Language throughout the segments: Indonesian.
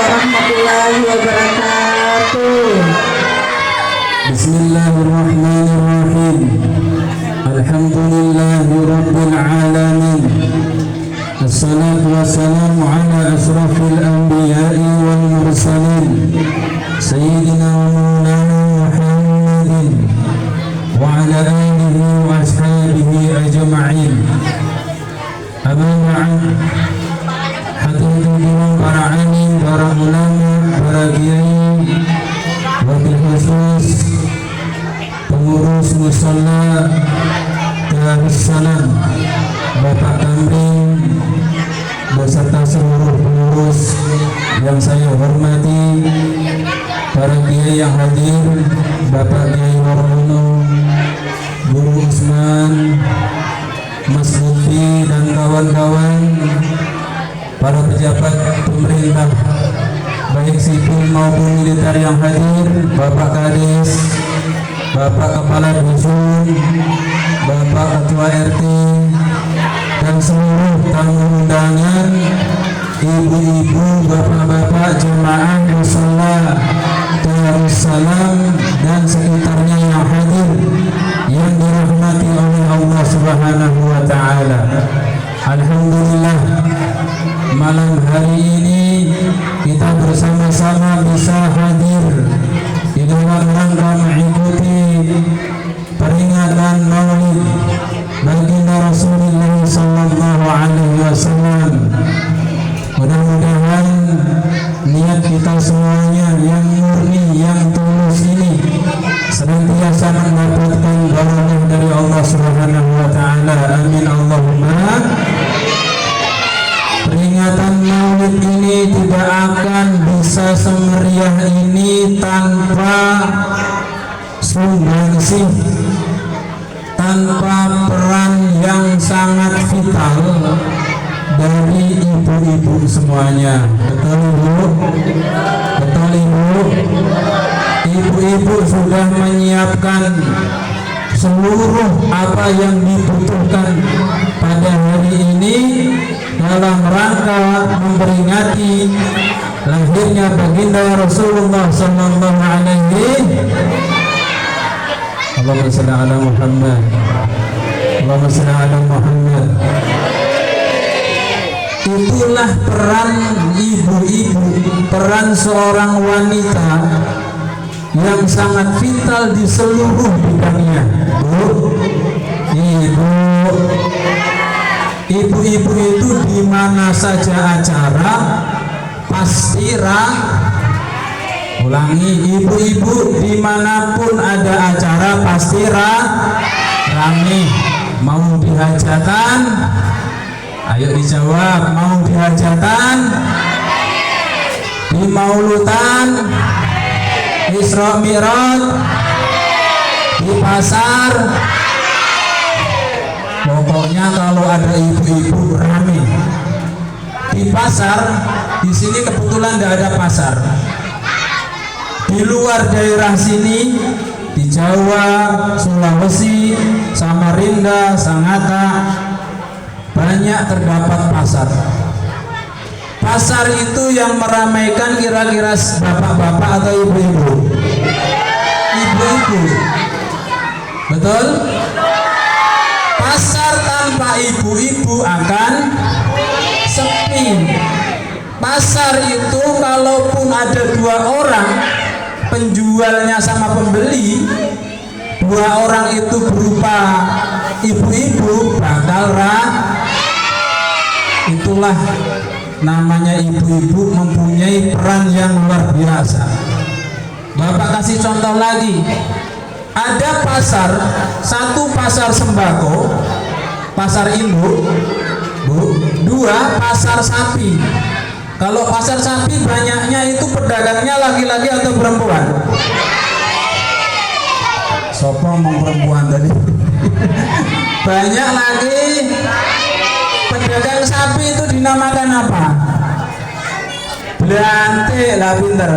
warahmatullahi wabarakatuh. Bismillahirrahmanirrahim. Alhamdulillahi rabbil alamin. Assalatu wassalamu ala asrafil anbiya'i wal mursalin Sayyidina wa maulana Muhammadin wa ala alihi wa ashabihi ajma'in. Amma ba'd. Hadirin para alim, para ulama, para kiai, wabil khusus pengurus musala Darussalam, Bapak Kambing beserta seluruh pengurus yang saya hormati, para kiai yang hadir, Bapak Kiai Warono, Guru Usman, Mas Lutfi dan kawan-kawan, para pejabat pemerintah baik sipil maupun militer yang hadir, Bapak Kades, Bapak Kepala Dusun, Bapak Ketua RT, dan seluruh tamu undangan, ibu-ibu, bapak-bapak, jemaah musala Darussalam dan sekitarnya yang hadir, yang dirahmati oleh Allah Subhanahu wa Ta'ala. Alhamdulillah, malam hari ini kita bersama-sama bisa hadir di dalam rangka mengikuti peringatan Maulid baginda Rasulullah sallallahu alaihi wasallam. Mudah-mudahan niat kita semuanya yang murni, yang tulus ini senantiasa mendapatkan barokah dari Allah Subhanahu wa Ta'ala. Amin Allahumma. Peringatan Maulid ini tidak akan bisa semeriah ini tanpa sumbangsih, tanpa peran yang sangat vital dari ibu-ibu semuanya. Betul Ibu? Betul Ibu? Ibu-ibu sudah menyiapkan seluruh apa yang dibutuhkan pada hari ini dalam rangka memperingati lahirnya baginda Rasulullah sallallahu alaihi. Allahumma shalli ala Muhammad. Allahumma shalli ala Muhammad. Itulah peran ibu-ibu, peran seorang wanita yang sangat vital di seluruh bidangnya. Ibu-ibu itu di mana saja acara pasti ulangi, ibu-ibu dimanapun ada acara pasti rame. Mau di hajatan, ayo dijawab. Mau di hajatan, di maulutan, Isra Mi'raj, di pasar, pokoknya kalau ada ibu-ibu rame. Di pasar, di sini kebetulan tidak ada pasar. Di luar daerah sini, di Jawa, Sulawesi, Samarinda, Sangatta, banyak terdapat pasar. Pasar itu yang meramaikan kira-kira bapak-bapak atau ibu-ibu? Ibu-ibu. Betul? Pasar tanpa ibu-ibu akan sepi. Pasar itu kalaupun ada dua orang, penjualnya sama pembeli, dua orang itu berupa ibu-ibu, bakal itulah namanya ibu-ibu mempunyai peran yang luar biasa. Bapak kasih contoh lagi. Ada pasar, satu pasar sembako, pasar induk, Bu. Dua, pasar sapi. Kalau pasar sapi banyaknya itu pedagangnya laki-laki atau perempuan? Sopo ngomong perempuan tadi. Banyak lagi. Pedagang sapi itu dinamakan apa? Blantik lah, pinter.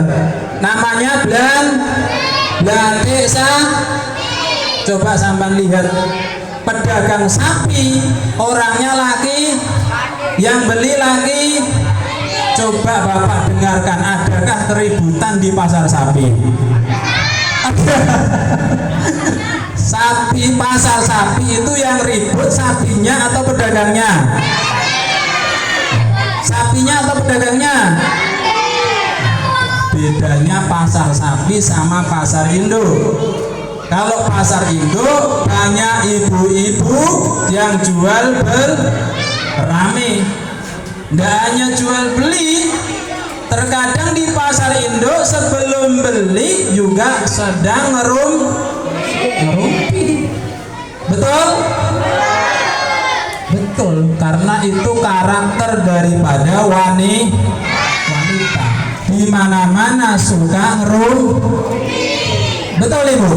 Namanya blantik Coba sampean lihat pedagang sapi, orangnya laki, yang beli laki. Coba Bapak dengarkan, adakah keributan di pasar sapi? Sapi, pasar sapi itu yang ribut sapinya atau pedagangnya? Sapinya atau pedagangnya? Bedanya pasar sapi sama pasar induk. Kalau pasar induk banyak ibu-ibu yang jual berame. Tidak hanya jual beli, terkadang di pasar induk sebelum beli juga sedang ngerumpi. Betul? Betul, karena itu karakter daripada wanita. Di mana-mana suka ngerumpi. Betul Ibu?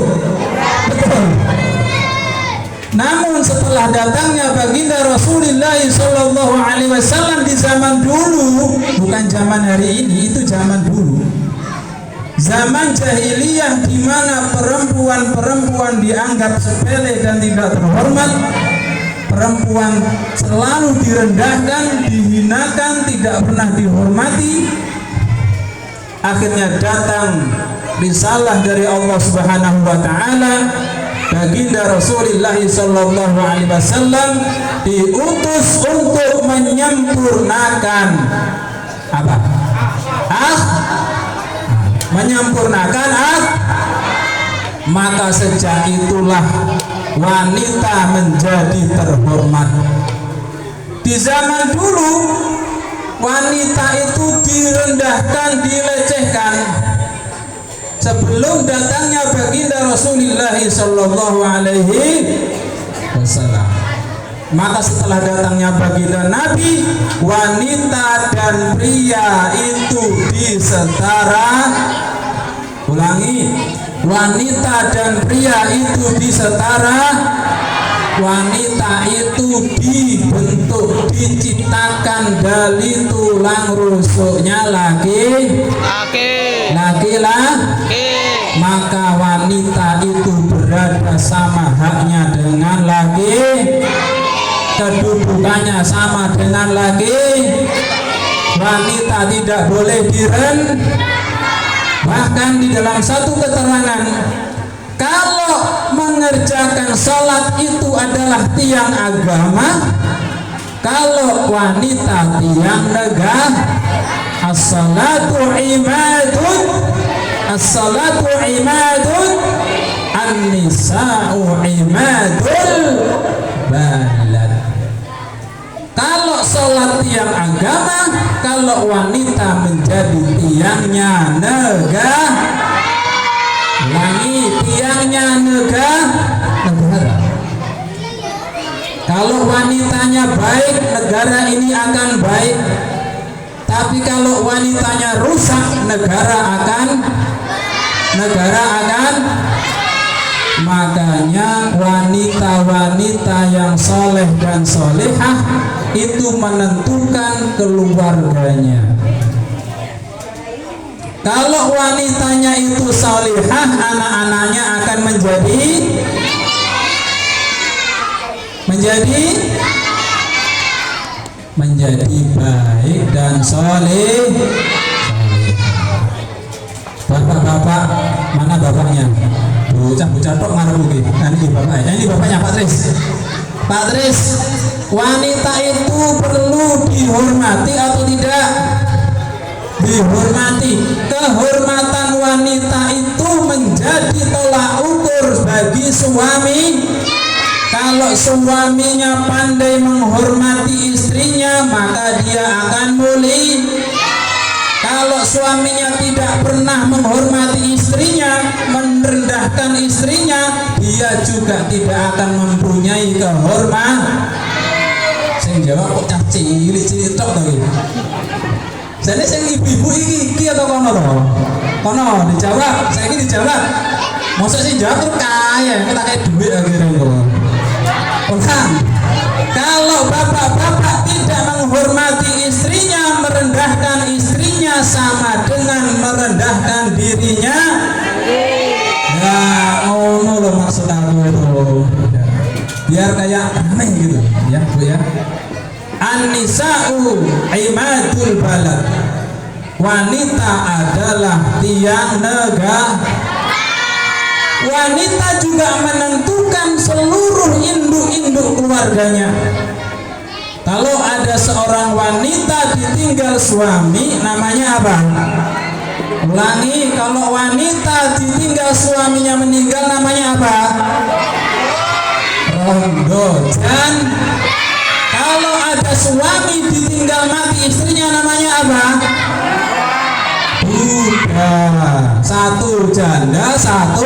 Betul. Namun setelah datangnya baginda Rasulullah Sallallahu Alaihi Wasallam di zaman dulu, bukan zaman hari ini, itu zaman dulu, zaman jahiliyah, di mana perempuan dianggap sepele dan tidak terhormat. Perempuan selalu direndahkan, dihinakan, tidak pernah dihormati. Akhirnya datang risalah dari Allah Subhanahu wa taala. Baginda Rasulullah Sallallahu Alaihi Wasallam diutus untuk menyempurnakan apa? Menyempurnakan maka sejak itulah wanita menjadi terhormat. Di zaman dulu wanita itu direndahkan, dilecehkan. Sebelum datangnya baginda Rasulullah Sallallahu Alaihi Wasallam, maka setelah datangnya baginda Nabi, wanita dan pria itu disetara. Ulangi, wanita dan pria itu disetara. Wanita itu dibentuk, diciptakan dari tulang rusuknya laki. Maka wanita itu berada sama haknya dengan laki, kedudukannya sama dengan laki. Wanita tidak boleh bahkan di dalam satu keterangan, kalau mengerjakan sholat itu adalah tiang agama, kalau wanita tiang negara. As-salatu imadun, an-nisa'u imadul balad. Kalau sholat tiang agama, kalau wanita menjadi tiangnya negara. Tiangnya negara. Kalau wanitanya baik, negara ini akan baik. Tapi kalau wanitanya rusak, negara akan. Makanya wanita-wanita yang soleh dan solehah itu menentukan keluarganya. Kalau wanitanya itu solehah, anak-anaknya akan menjadi baik dan soleh. Bapak-bapak, mana bapaknya? Bocah-bocah tok ngarep iki. Ini bapaknya Pak Tris. Pak Tris, wanita itu perlu dihormati atau tidak? Dihormati. Kehormatan wanita itu menjadi tolak ukur bagi suami. Kalau suaminya pandai menghormati istrinya, maka dia akan mulia. Kalau suaminya tidak pernah menghormati istrinya, merendahkan istrinya, dia juga tidak akan mempunyai kehormatan. Sing jawab kok cah cilik-cilik tok to iki. Jane sing ibu-ibu iki atau kono to? Kono dijawab, saiki dijawab. Mosok sing jawab terus kaya, kita kayak duit akhirnya kok. Kalau bapak-bapak tidak menghormati istrinya, merendahkan istrinya sama dengan merendahkan dirinya. Ya, ngono loh maksud aku itu. Biar kayak aneh gitu, ya Bu ya. An-nisa'u imadul balad. wanita adalah tiang negara. Wanita juga menentukan seluruh induk-induk keluarganya. Kalau ada seorang wanita ditinggal suami, namanya apa? Ulangi, kalau wanita ditinggal suaminya meninggal, namanya apa? Rondo. Dan kalau ada suami ditinggal mati istrinya, namanya apa? Buddha. Satu janda, satu.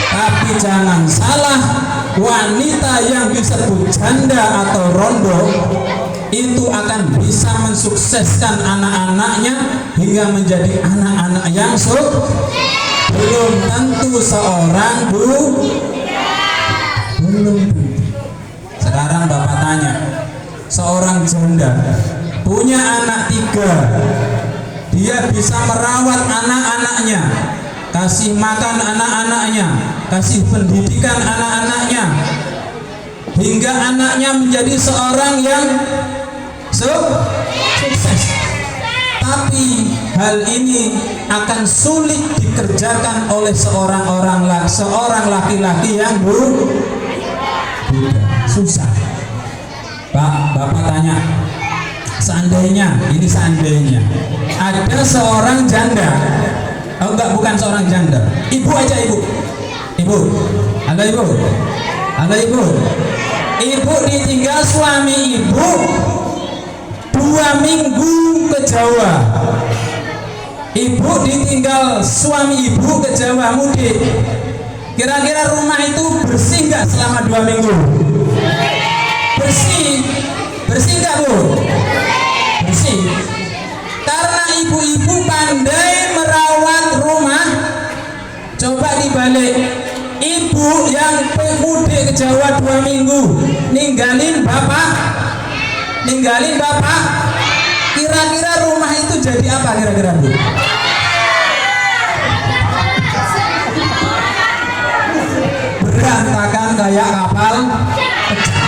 Tapi jangan salah, wanita yang disebut janda atau rondo itu akan bisa mensukseskan anak-anaknya hingga menjadi anak-anak yang belum tentu seorang belum. Sekarang Bapak tanya, seorang janda punya anak 3, dia bisa merawat anak-anaknya, kasih makan anak-anaknya, kasih pendidikan anak-anaknya, hingga anaknya menjadi seorang yang sukses. Tapi hal ini akan sulit dikerjakan oleh seorang laki-laki yang susah. Bapak tanya, seandainya ada seorang janda, bukan seorang janda, ibu aja, ada ibu ditinggal suami ibu 2 minggu ke Jawa. Ibu ditinggal suami ibu ke Jawa mudik. Kira-kira rumah itu bersih nggak selama 2 minggu? Bersih nggak Bu? Bersih. Karena ibu-ibu pandai merawat rumah. Coba dibalik, ibu yang mudik ke Jawa 2 minggu ninggalin bapak, kira-kira rumah itu jadi apa kira-kira Bu? Berantakan kayak kapal pecah.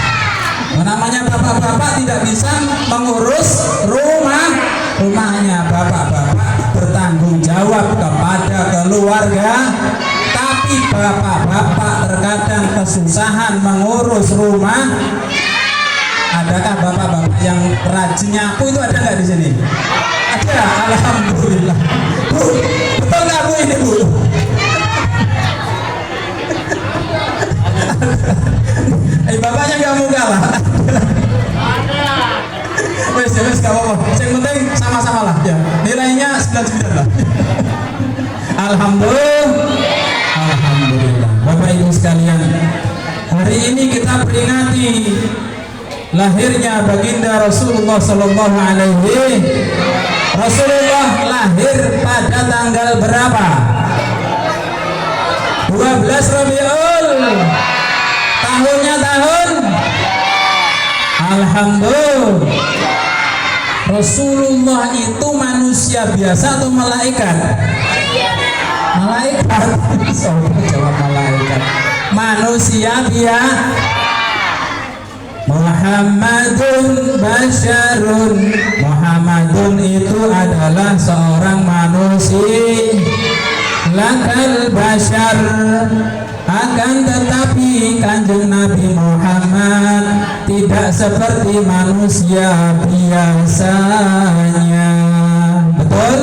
Namanya bapak-bapak tidak bisa mengurus rumahnya. Bapak-bapak bertanggung jawab kepada keluarga, tapi bapak-bapak terkadang kesusahan mengurus rumah. Adakah bapak-bapak yang rajin nyapu itu, ada nggak di sini? Ada, alhamdulillah. Bu, betul nggak Bu ini Bu? Bapaknya nggak mau kalah. Wes nggak apa-apa. Yang penting sama-sama lah ya. Nilainya 99 lah. Alhamdulillah. Bapak Ibu sekalian, hari ini kita peringati lahirnya baginda Rasulullah Sallallahu Alaihi. Rasulullah lahir pada tanggal berapa? 12 Rabiul. Tahunnya tahun. Alhamdulillah. Rasulullah itu manusia biasa atau malaikat? Malaikat. Jawab malaikat. Manusia biasa. Muhammadun basyarun. Muhammadun itu adalah seorang manusia. Lakal basyar. Akan tetapi Kanjeng Nabi Muhammad tidak seperti manusia biasanya. Betul?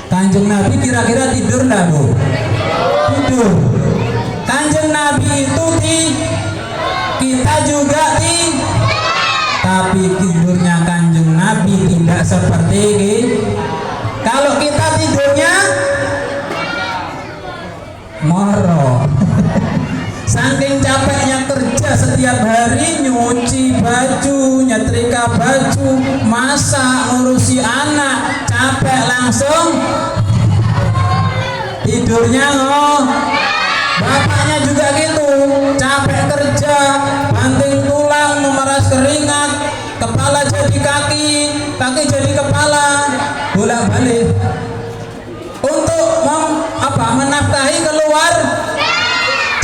Kanjeng Nabi kira-kira tidur enggak Bu? Tidur. Kanjeng Nabi itu kita juga tapi tidurnya Kanjeng Nabi tidak seperti ini. Kalau kita tidurnya moro. Saking capeknya kerja setiap hari, nyuci baju, nyetrika baju, masak, ngurusi anak, capek langsung tidurnya Bapaknya juga gitu, capek kerja, banting tulang, memeras keringat, kepala jadi kaki, kaki jadi kepala, bolak-balik untuk menafkahi keluar.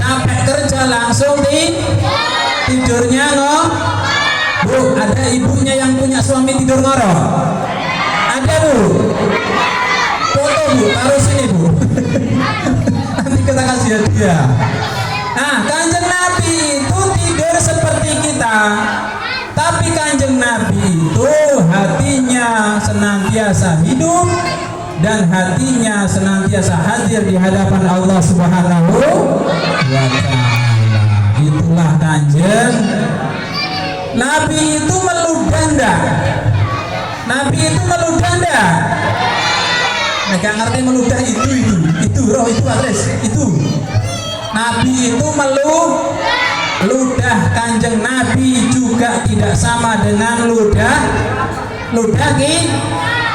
Capek kerja langsung tidurnya Bu, ada ibunya yang punya suami tidur ngorok? Ada Bu? Foto Bu, taruh sini Bu. Nanti kita kasih hadiah. Nah, Kanjeng Nabi itu tidur seperti kita, tapi Kanjeng Nabi itu hatinya senantiasa hidup dan hatinya senantiasa hadir di hadapan Allah Subhanahu wa Ta'ala. Itulah Kanjeng Nabi. Itu meludah ndak? Nabi itu meludah ndak? Nggak ngerti meludah itu roh itu adres itu. Nabi itu ludah. Kanjeng Nabi juga tidak sama dengan ludah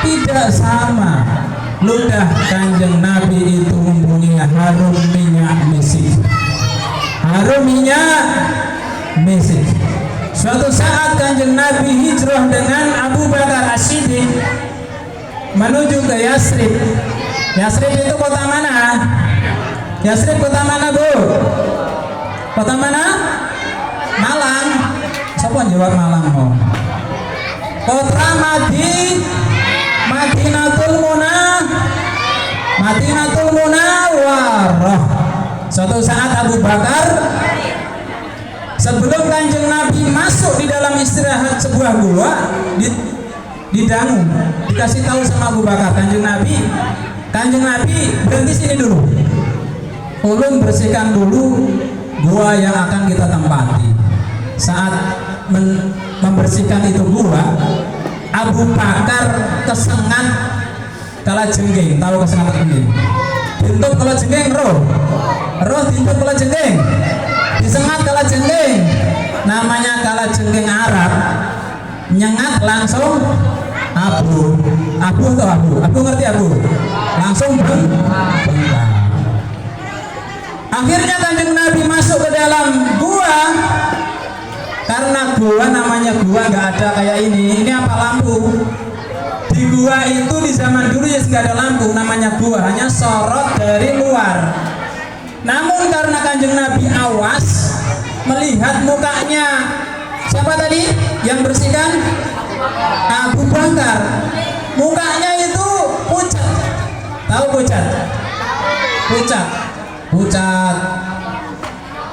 tidak sama. Ludah Kanjeng Nabi itu mempunyai harum minyak misik. Suatu saat Kanjeng Nabi hijrah dengan Abu Bakar As-Siddiq menuju ke Yasrib. Yasrib itu kota mana? Yasrib kota mana Bu? Kota mana? Malang. Siapa yang jawab Malang mau? Kota Madinatul Munawwarah. Suatu saat Abu Bakar sebelum Kanjeng Nabi masuk di dalam istirahat sebuah gua di Dangu, dikasih tahu sama Abu Bakar, Kanjeng Nabi berhenti sini dulu. Ulun bersihkan dulu gua yang akan kita tempati. Saat membersihkan itu gua, Abu Bakar kesengat kalajengking. Tahu kesengat ini? Dintup kalajengking roh dintup kalajengking. Disengat kalajengking. Namanya kalajengking Arab. Nyengat langsung abu ngerti abu? Langsung bengkak. Akhirnya Kanjeng Nabi masuk ke dalam gua. Karena gua namanya gua, nggak ada kayak ini apa lampu. Di gua itu di zaman dulu ya nggak ada lampu, namanya gua, hanya sorot dari luar. Namun karena Kanjeng Nabi awas melihat mukanya siapa tadi yang bersihkan? Abu Bakar. Mukanya itu pucat. Tahu pucat? Pucat.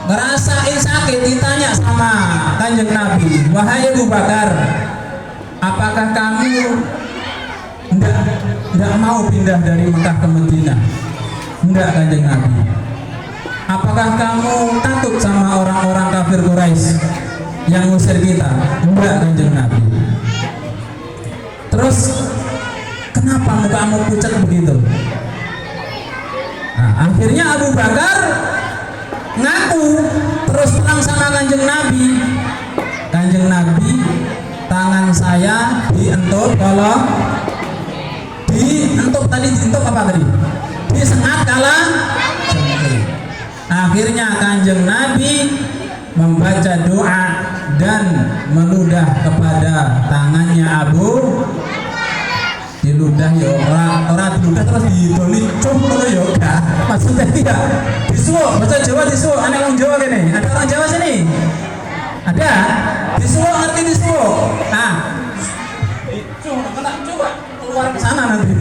Ngerasain sakit, ditanya sama Kanjeng Nabi, wahai Abu Bakar, apakah kamu tidak mau pindah dari Mekah ke Madinah? Enggak Kanjeng Nabi. Apakah kamu takut sama orang-orang kafir Quraisy yang ngusir kita? Enggak Kanjeng Nabi. Terus kenapa mukamu pucat begitu? Nah, akhirnya Abu Bakar ngaku terus terang sama Kanjeng Nabi. Kanjeng Nabi, tangan saya dientup, kalau dientup tadi dientup apa tadi? Disengat kala jengking. Akhirnya Kanjeng Nabi membaca doa dan meludah kepada tangannya Abu. Diludah ya orang diludah terus didoli cum ngono ya enggak. Maksudnya tidak disuwuk, bahasa Jawa disuwuk. Anak orang Jawa gini, ada orang Jawa sini? Ada? Disuwuk, ngerti disuwuk? Ah. Coba keluar ke sana nanti.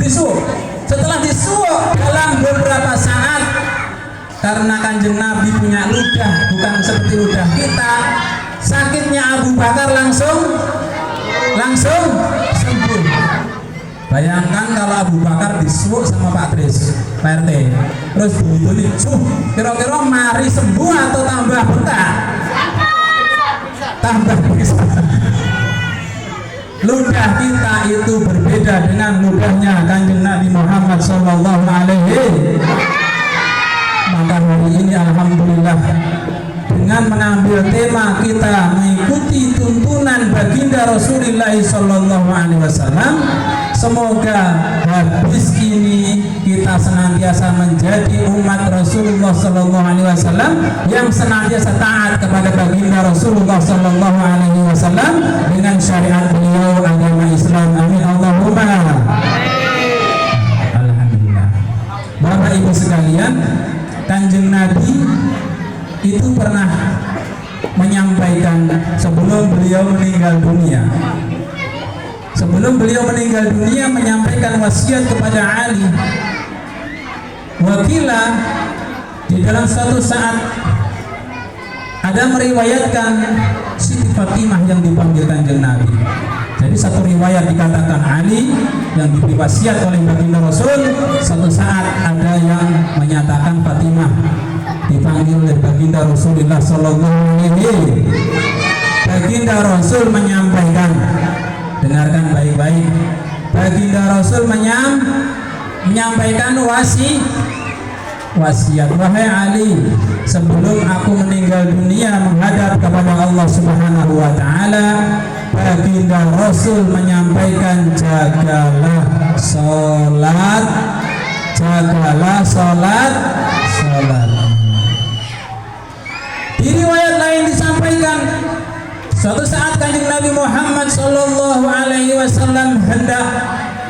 Disuwuk. Setelah disuwuk dalam beberapa saat, karena Kanjeng Nabi punya ludah bukan seperti ludah kita, sakitnya Abu Bakar langsung sembuh. Bayangkan kalau Abu Bakar disuwuk sama Pak Tris, Pak RT, terus bunyi kira-kira mari sembuh atau tambah bengkak? Tambah bisa. Ludah kita itu berbeda dengan ludahnya Kanjeng Nabi Muhammad Sallallahu Alaihi. Maka hari ini alhamdulillah dengan mengambil tema kita mengikuti tuntunan baginda Rasulullah Sallallahu Alaihi Wasallam, semoga habis ini kita senantiasa menjadi umat Rasulullah Sallallahu Alaihi Wasallam yang senantiasa taat kepada baginda Rasulullah Sallallahu Alaihi Wasallam dengan syariat beliau agama Islam. Amin Allahumma. Alhamdulillah. Bapak Ibu sekalian, Kanjeng Nabi itu pernah menyampaikan sebelum beliau meninggal dunia. sebelum beliau meninggal dunia menyampaikan wasiat kepada Ali. Wakila di dalam suatu saat ada meriwayatkan Siti Fatimah yang dipanggil Kanjeng Nabi. Jadi satu riwayat dikatakan Ali yang diberi wasiat oleh baginda Rasul, satu saat ada yang menyatakan Fatimah dipanggil oleh baginda Rasulullah Sallallahu Alaihi Wasallam. Baginda Rasul menyampaikan, dengarkan baik-baik. Baginda Rasul menyampaikan wasiat, wahai Ali, sebelum aku meninggal dunia menghadap kepada Allah Subhanahu wa taala, baginda Rasul menyampaikan jagalah salat. Di riwayat lain disampaikan, suatu saat Kanjeng Nabi Muhammad sallallahu alaihi wasallam hendak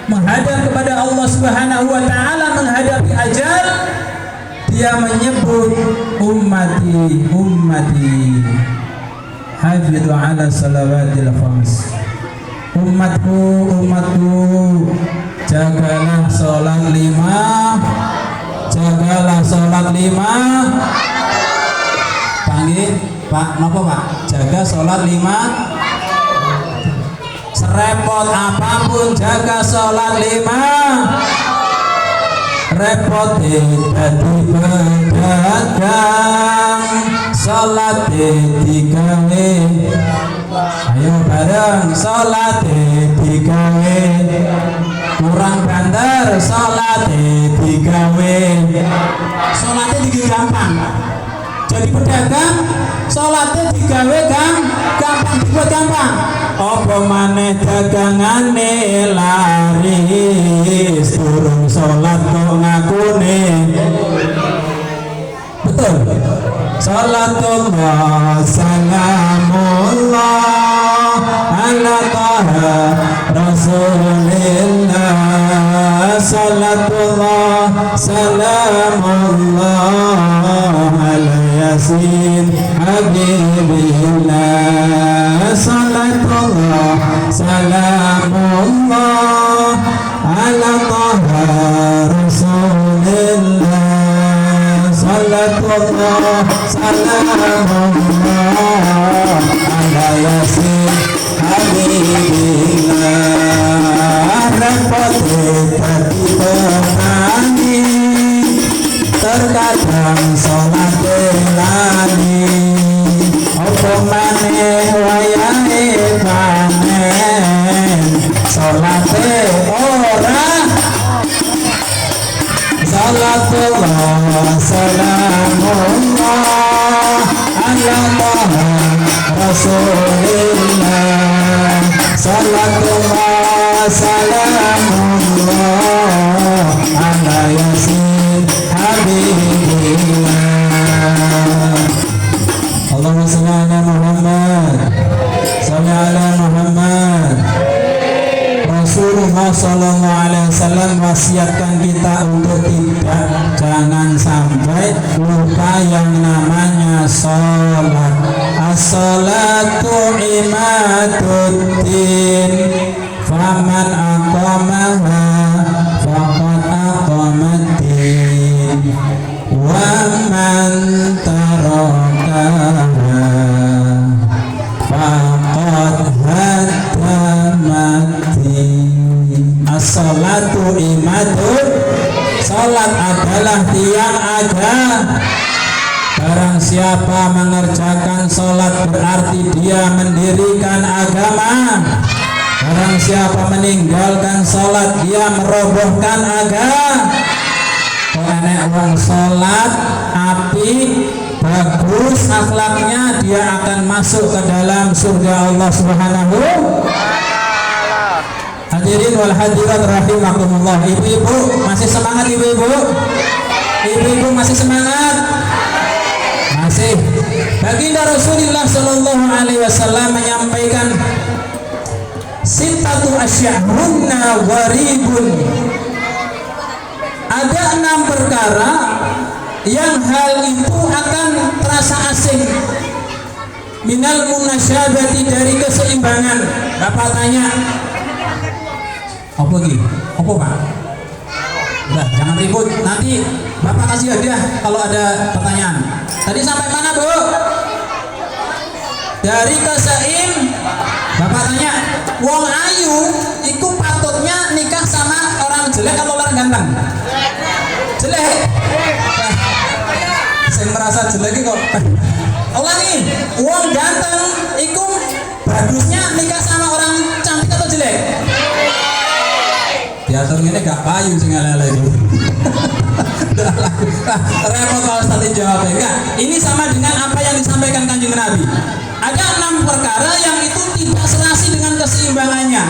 menghadap kepada Allah Subhanahu wa taala menghadapi ajal, dia menyebut ummati hafidhu ala salawatil khams. Umatku jagalah salat lima. Panggil Pak, napa Pak? Jaga salat 5. Serepot apapun jaga salat 5. Repot dadi pedagang, salat digawe. Ayo bareng salat digawe. Kurang banter salat digawe. Salatnya digawe gampang. Jadi pedagang salatnya digawe gampang, dibuat gampang. Apa maneh dagangane laris, durung salat kok ngakune. Betul. Salatullah salamullah ala taha rasulillah. Salatullah salamullah ala yasin habibillah. Salatullah salamullah ala taha rasulillah. Salatullah salamullah ala yasin habibillah. Repot dadi penani, terkadang salat lali. Apa maneh wayahe panen, salate ora. Salatullah salamullah ala taha rasulillah. Salatullah salamullah ala yasin habibillah. Allahumma shalli ala Muhammad, shalli ala Muhammad. Rasulullah sallallahu alaihi wasallam wasiatkan kita untuk jangan sampai lupa yang namanya salat. As-salatu imaduddin, faman aqamaha faqad aqamaddin, wa man tarakaha faqad haddamadin. As-salatu imadud, salat adalah tiang agama. Barang siapa mengerjakan salat berarti dia mendirikan agama. Barang siapa meninggalkan salat dia merobohkan agama. Kalau enek wong salat api bagus akhlaknya, dia akan masuk ke dalam surga Allah Subhanahu. Hadirin wal hadirat rahimakumullah. Ibu-ibu masih semangat? Ibu-ibu masih semangat? Masih. Baginda Rasulullah sallallahu alaihi wasallam menyampaikan sitatu asya'hunna gharibun. Ada 6 perkara yang hal itu akan terasa asing. Minal munasyabati, dari keseimbangan. Bapak tanya, Apa lagi? Apa Pak? Udah, jangan ribut. Nanti Bapak kasih hadiah kalau ada pertanyaan. Tadi sampai mana Bu? Dari Keseim. Bapak tanya, wong ayu itu patutnya nikah sama orang jelek atau orang ganteng? Jelek. Saya merasa jelek kok. Ulangi, wong ganteng itu bagusnya nikah sama orang cantik atau jelek? Diatur ini gak payu sing lele itu. Repot kalau tadi jawabnya. Enggak, ini sama dengan apa yang disampaikan Kanjeng Nabi. Ada 6 perkara yang itu tidak serasi dengan keseimbangannya.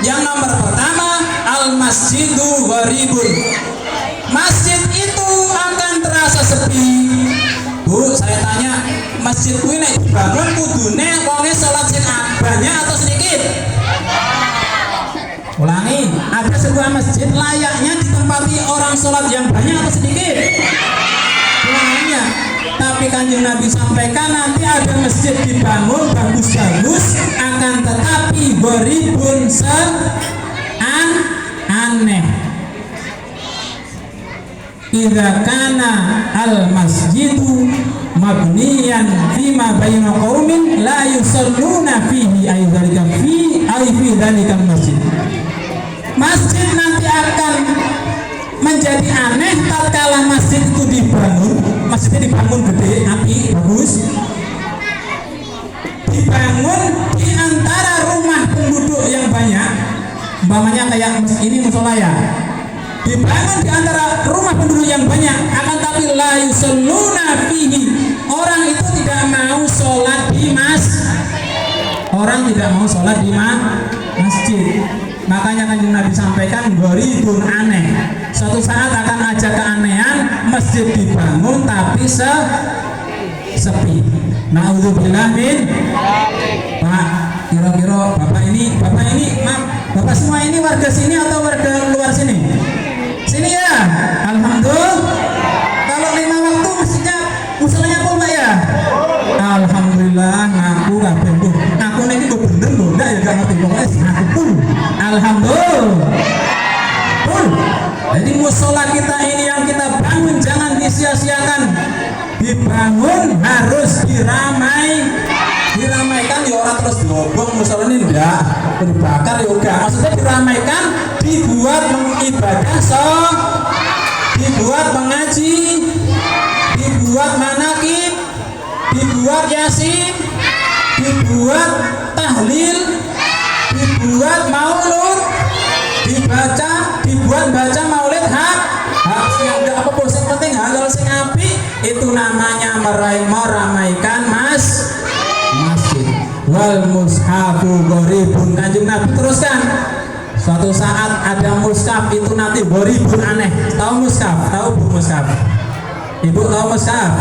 Yang nomor pertama, al-masjidu gharibun. Masjid itu akan terasa sepi. Bu, saya tanya, masjid kuwi nek dibangun kudune wonge salat sing banyak atau sedikit? Ulangi, ada sebuah masjid layaknya ditempati orang sholat yang banyak atau sedikit? Layaknya. Tapi Kanjeng Nabi sampaikan nanti ada masjid dibangun bagus-bagus, akan tetapi gharibun aneh. Idza kana al masjidu mabniyan fima baina qaumin la yusalluna fihi ay fi dzalika masjid. Masjid nanti akan menjadi aneh tatkala masjid itu dibangun, masjidnya dibangun gede, api, bagus, dibangun di antara rumah penduduk yang banyak, umpamanya kayak ini musola ya, dibangun di antara rumah penduduk yang banyak, akan tapi la yusalluna fihi, orang itu tidak mau sholat di orang tidak mau sholat di masjid. Makanya Kanjeng Nabi sampaikan gharibun aneh. Suatu saat akan ada keanehan, masjid dibangun tapi sepi. Nauzubillah min. Pak, kira-kira bapak ini, maaf, bapak semua ini warga sini atau warga luar sini? Sini ya. Alhamdulillah. Kalau 5 waktu mestinya musolanya full Pak ya. Alhamdulillah ngaku kabeh Bu. Aku niki kok bener lho, ndak ya gak ngerti pokoke ngaku full. Alhamdulillah. Full. Jadi musola kita ini yang kita bangun jangan disia-siakan. Dibangun harus diramaikan ya orang terus diobong musola ini enggak dibakar ya enggak. Maksudnya diramaikan, dibuat mengibadah dibuat mengaji, dibuat manakib, dibuat yasin, dibuat tahlil, dibuat maulud, dibuat baca maulid hak sing enggak apa bosan penting halal sing apik, itu namanya meramaikan masjid. Wal mushafu gharibun. Kanjeng Nabi teruskan, suatu saat ada mushaf itu nanti gharibun aneh. Tahu mushaf? Tahu Bu mushaf? Ibu tahu mushaf?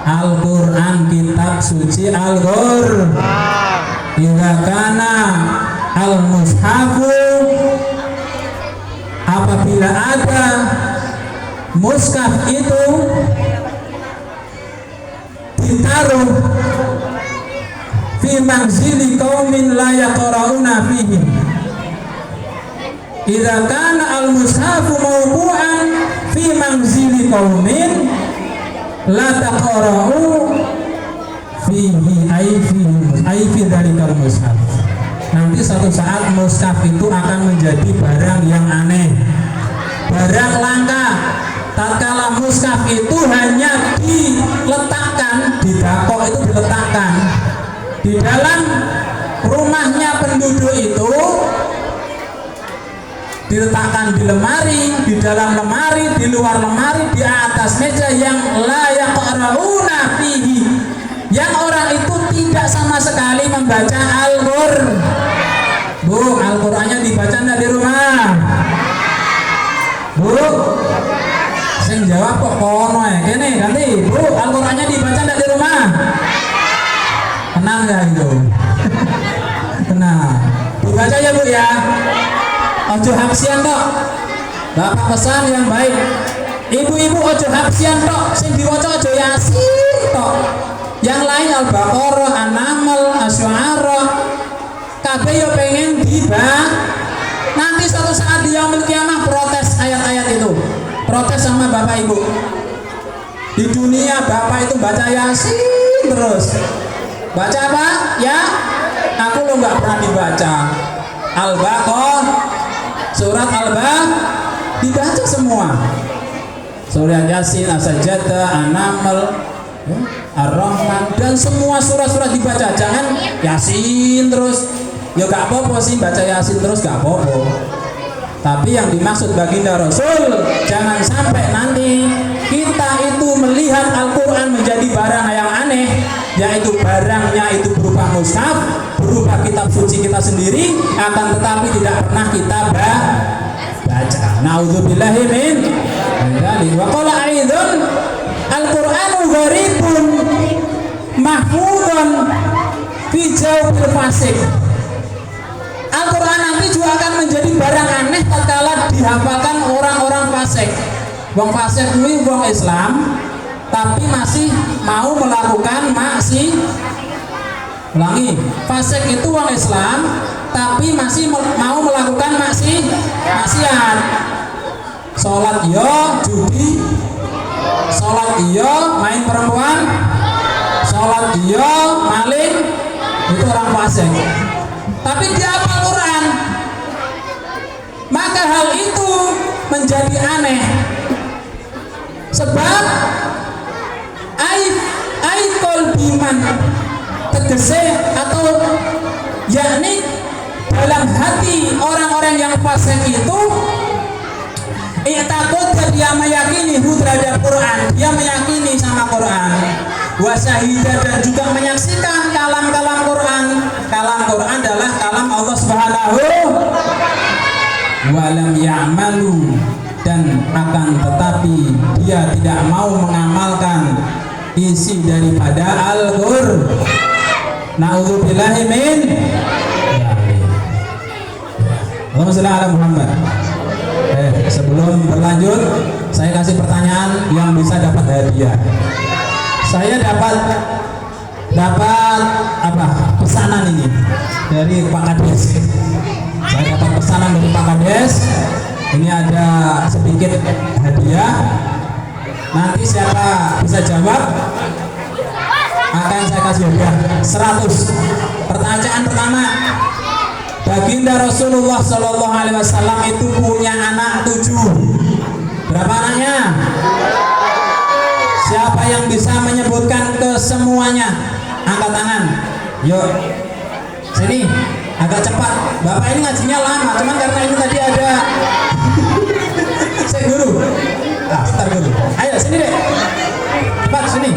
Al-Quran, kitab suci Al-Qur'an. Idza kana al-mushafu, apabila ada mushaf itu ditaruh fi manzili qaumin la yaqra'una fihi. Idza kana al-mushafu mawdu'an fi manzili qaumin la taqra'u fihi ay fi dzalikal mushaf. Nanti suatu saat mushaf itu akan menjadi barang yang aneh, barang langka. Tatkala mushaf itu hanya diletakkan di dako, itu diletakkan di dalam rumahnya penduduk itu, diletakkan di lemari, di dalam lemari, di luar lemari, di atas meja yang la yaqra'una fihi, yang orang itu tidak sama sekali membaca Al-Qur'an. Bu, Al-Qur'annya dibaca enggak di rumah? Bu, sing jawab kok kono ya, kene ganti. Bu, Al-Qur'annya dibaca enggak di rumah? Tenang enggak gitu? Tenang. Dibaca ya Bu ya. Ojo hapsian tok. Bapak pesan yang baik. Ibu-ibu ojo hapsian tok, sing diwaca ojo Yasin tok. Yang lain Al-Baqarah, An-Naml, Asy-Syu'ara, kabeh yo pengen nanti di yaumil kiamah protes ayat-ayat itu, protes sama bapak ibu. Di dunia bapak itu baca Yasin terus, baca apa ya, aku lo nggak pernah dibaca Al-Baqarah, surat Al-Baqarah dibaca semua, surat Yasin, As-Sajdah, An-Naml, Ar-Rahman, dan semua surat-surat dibaca. Jangan Yasin terus, ya gak apa-apa sih baca Yasin terus, gak apa-apa. Tapi yang dimaksud baginda Rasul, jangan sampai nanti kita itu melihat Al-Quran menjadi barang yang aneh, yaitu barangnya itu berupa mushaf, berupa kitab suci kita sendiri, akan tetapi tidak pernah kita baca. Na'udzubillahi min dzalik. Wa qala aidan Al-Qur'anu gharibun mahfudun fi jawfil fasik. Al-Quran nanti juga akan menjadi barang aneh tatkala dihafalkan orang-orang fasik. Wong fasik kuwi wong Islam tapi masih mau melakukan ulangi, fasik itu wong Islam tapi masih mau melakukan maksiat. Salat yo judi, salat yo main perempuan, salat yo maling, itu orang fasik. Tapi dia hafal Quran, maka hal itu menjadi aneh. Sebab aikol biman tegese atau yakni dalam hati orang-orang yang fasik itu takut dia meyakini terhadap Quran, dia meyakini sama Quran, wasyahidah, dan juga menyaksikan kalam-kalam Quran. Kalam Quran adalah kalam Allah Subhanahu walam ya'malu, dan akan tetapi dia tidak mau mengamalkan isi daripada Al-Qur'an. Na'udzubillahi min Allahumma shalli ala Muhammad. Sebelum berlanjut, saya kasih pertanyaan yang bisa dapat hadiah. Saya dapat apa pesanan ini dari Pak Kades. Saya dapat pesanan dari Pak Kades. Ini ada sedikit hadiah. Nanti siapa bisa jawab akan saya kasih hadiah 100. Pertanyaan pertama, baginda Rasulullah Shallallahu Alaihi Wasallam itu punya anak 7. Berapa anaknya? Siapa yang bisa menyebutkan kesemuanya? Angkat tangan. Yuk, sini agak cepat. Bapak ini ngajinya lama, cuman karena ini tadi ada saya guru. Sebentar guru. Ayo sini deh. Cepat sini.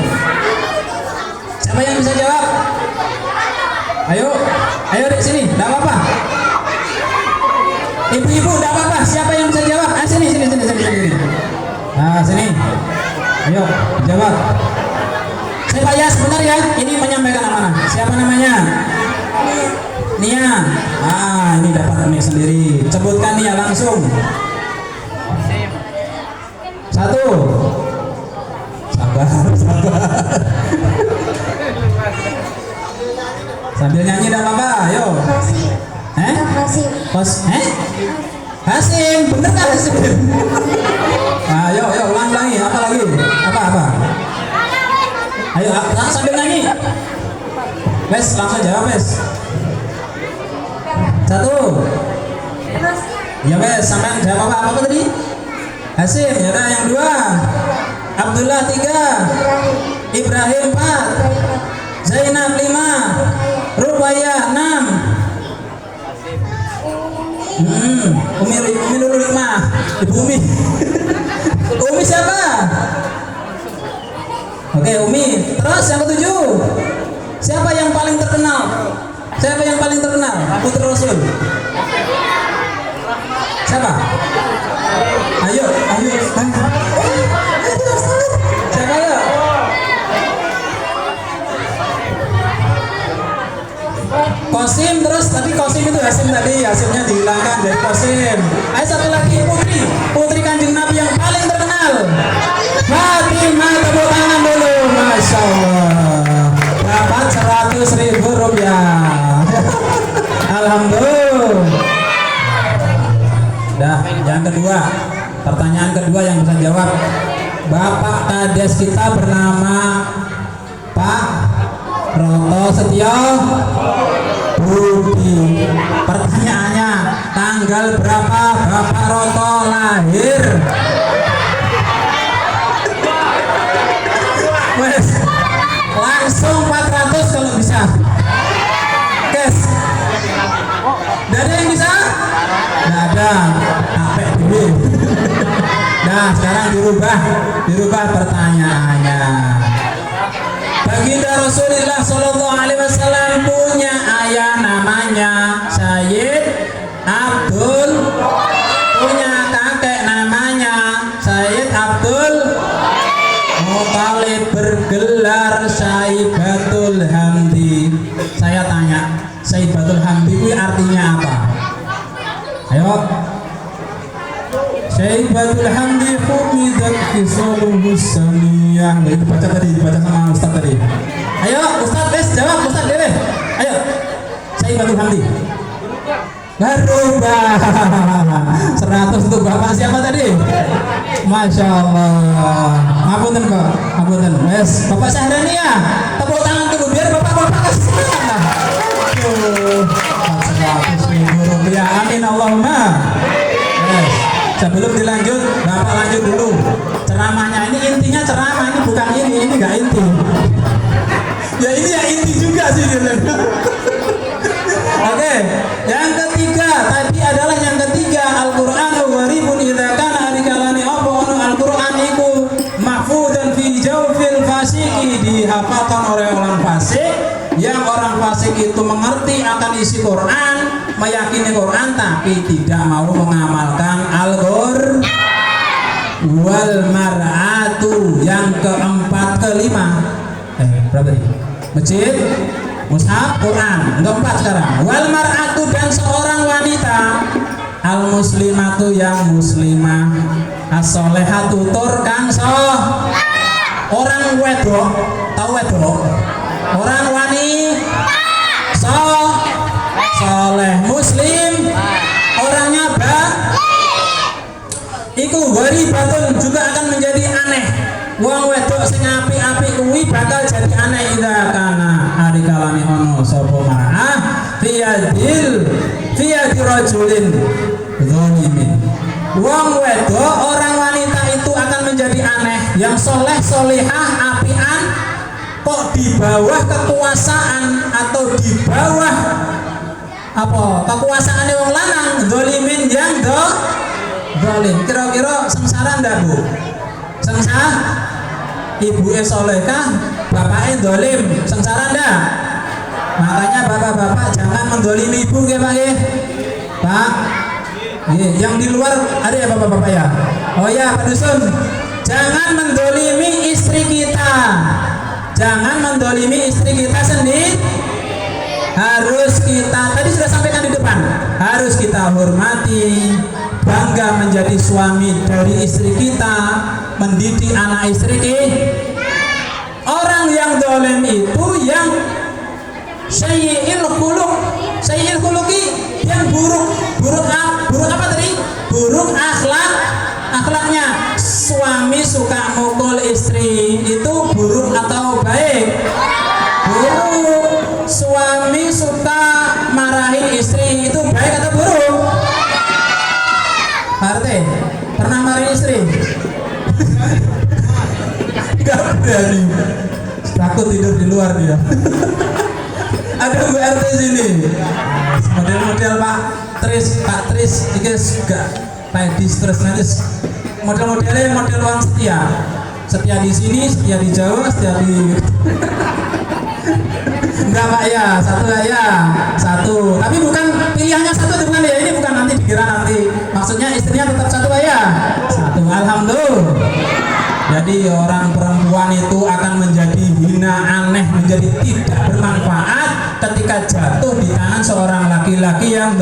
Siapa yang bisa jawab? Ayo dek sini. Tidak apa-apa. Ibu-ibu tidak apa-apa. Siapa yang bisa jawab? Sini. Nah sini. Ayo jawab. Saya tanya sebentar ya. Ini menyampaikan amanah. Siapa namanya? Nia. Ini dapat Nia sendiri. Sebutkan Nia langsung. 1. Sabar. Sambil nyanyi tidak apa-apa. Ayo. Hasim. Bener kan Hasim? Ayo ulang-ulangi. Apa lagi? Apa? Ayo sambil nyanyi. Wes langsung jawab wes. 1. Ya wes sampai jawab apa tadi? Hasim. Ya udah yang 2. Abdullah 3. Ibrahim 4. Zainab 5. Ruqayyah 6. Umi dulu 5. Ibu Umi. Umi siapa? Oke, Umi. Terus yang ke-7. Siapa yang paling terkenal? Putri Rasul. Siapa? Ayo. Siapa ya? Qasim, terus tadi Qasim itu Hasim tadi, Hasimnya dihilangkan dari Qasim. Ayo satu lagi, Putri Kanjeng Nabi yang paling terkenal. Fatimah, tepuk tangan dulu. Masya Allah. Dapat 100.000 rupiah. Alhamdulillah. Dah, yang kedua, pertanyaan kedua yang bisa jawab. Bapak Kades kita bernama Pak Roto Setio Budi. Pertanyaannya, tanggal berapa Bapak Roto lahir? Wes, langsung 400 kalau bisa. Kes. Gak ada yang bisa? Gak ada. Capek dulu. Nah, sekarang dirubah pertanyaannya. Baginda Rasulullah Shallallahu Alaihi Wasallam punya ayah namanya Sayyid Abdul, punya kakek namanya Sayyid Abdul Muthalib, bergelar Syaibatul Hamdi. Saya tanya, Syaibatul Hamdi itu artinya apa? Ayo. Syaibatul Hamdi humidat khisaluhu saniyah. Itu dibaca sama Ustaz tadi. Ayo Ustaz, jawab Ustaz deh. Ayo. Syaibatul Hamdi. Berubah 100 untuk Bapak siapa tadi? Masya Allah. Ngapunten kok, ngapunten. Yes, Bapak Syahrani ya. Tepuk tangan dulu biar Bapak kasih semangat. 100.000 rupiah. Amin Allahumma. Yes. Sebelum dilanjut, Bapak lanjut dulu ceramahnya. Ini intinya ceramah, ini bukan ini nggak inti. Ya ini ya inti juga sih. Oke, yang ketiga tadi adalah yang ketiga, Al-Qur'anu gharibun idza kana arikalani apa ono Al-Qur'an iku mahfudun fi jawfil fasiki, dihafalkan oleh orang fasik. Yang orang fasik itu mengerti akan isi Quran, meyakini Quran, tapi tidak mau mengamalkan Al-Qur'an. Wal mar'atu, yang keempat kelima. Berapa nih? Masjid, mushaf, Quran. Keempat sekarang. Wal mar'atu, dan seorang wanita. Al muslimatu, yang muslimah. As-solehatu, tur kang orang wedok, tahu wedok? Orang soleh, muslim, orangnya iku gharibatun, juga akan menjadi aneh. Wong wedok sing apik-apik kuwi bakal jadi aneh ida kana ari kalane ono sapa mar'ah fiyadi rajulin dzalimin. Wong wedok, orang wanita itu akan menjadi aneh. Yang soleh, solehah, apian, kok di bawah kekuasaan atau di bawah apa kekuasaan wong lanang dzalimin, yang zalim. Kira-kira sengsara ndak Bu? Sengsara? Ibu solehah, bapaknya zalim, sengsara ndak? Makanya bapak-bapak jangan mendolimi ibu ya Pak ya. Pak, yang di luar ada ya bapak-bapak ya? Oh ya Pak Dusun, jangan mendolimi istri kita. Jangan mendolimi istri kita sendiri. Harus kita, tadi sudah sampaikan di depan, harus kita hormati, bangga menjadi suami dari istri kita, mendidik anak istri kita. Orang yang dolim itu yang sayyi'il khuluqi, yang buruk apa tadi? Buruk akhlaknya. Suami suka mukul istri, itu buruk atau baik? Buruk. Suami suka marahin istri, itu baik atau buruk? Partai pernah marahin istri? Gak berani, takut tidur di luar dia. Ada Bu RT sini, model-model Pak Tris, ini gak Pak Distris nanti. Model-modelnya model orang setia di sini, setia di Jawa, setia di enggak Pak ya, satu. Tapi bukan pilihannya satu, bukan ya, ini bukan nanti dikira nanti. Maksudnya istrinya tetap satu Pak ya, satu. Alhamdulillah. Jadi orang perempuan itu akan menjadi hina, aneh, menjadi tidak bermanfaat ketika jatuh di tangan seorang laki-laki yang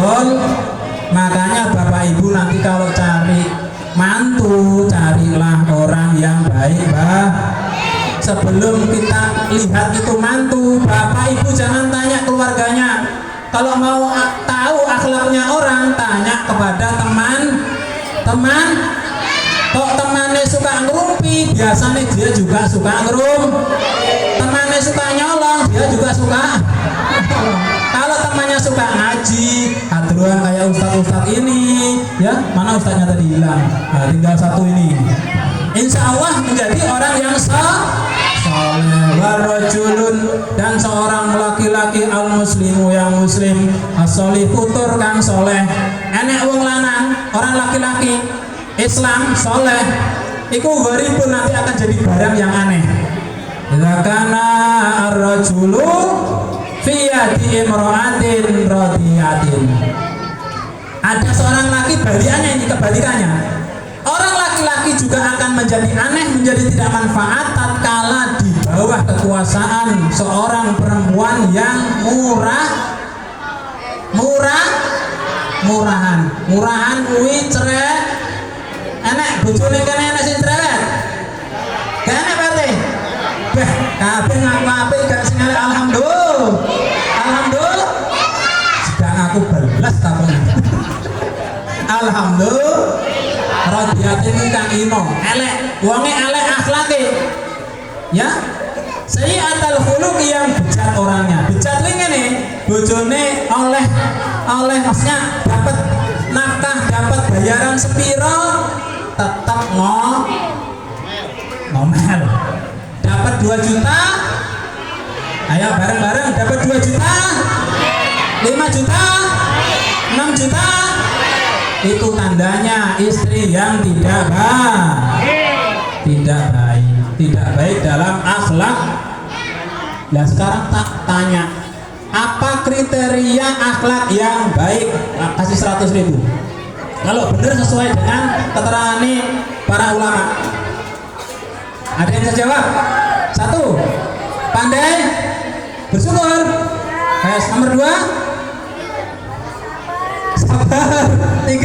Makanya Bapak Ibu nanti kalau cari mantu, carilah orang yang baik, Sebelum kita lihat itu mantu, Bapak Ibu jangan tanya keluarganya. Kalau mau tahu akhlaknya orang, tanya kepada teman teman kok temannya suka ngerumpi, biasanya dia juga suka temannya suka nyolong, dia juga suka kalau temannya suka ngaji hadruan kayak ustadz ini ya, mana ustadznya tadi hilang, nah, tinggal satu ini, insya Allah menjadi orang yang soleh warajulun, dan seorang laki-laki al muslimu yang muslim as-solih putur kang soleh, enek wong lanang orang laki-laki Islam soleh iku gharibun, nanti akan jadi barang yang aneh. Idza kana ar-rajulu fi yadi imra'atin radiyatin, ada seorang laki balikannya, ini kebalikannya, orang laki-laki juga akan menjadi aneh, menjadi tidak manfaat tatkala di bawah kekuasaan seorang perempuan yang murahan kuwi cerek, enek bojone kene enek sing cerek, gak enek berarti beh kabeh ngaku apik gak sing elek, alhamdulillah sedang aku belas takon alhamdulillah radiatin kang ino elek wonge elek akhlake ya, sayyi'atul khuluq yang bejat orangnya, bejat kuwi ngene, bojone oleh maksudnya dapat nafkah, dapat bayaran sepiro tetap ngomel, dapat 2 juta ayo bareng-bareng dapat 2 juta 5 juta 6 juta, itu tandanya istri yang tidak baik dalam akhlak. Nah sekarang tak tanya, apa kriteria akhlak yang baik? Kasih 100.000 kalau benar sesuai dengan keterangan para ulama. Ada yang bisa jawab? 1, pandai bersyukur. Nomor 2, sabar. 3,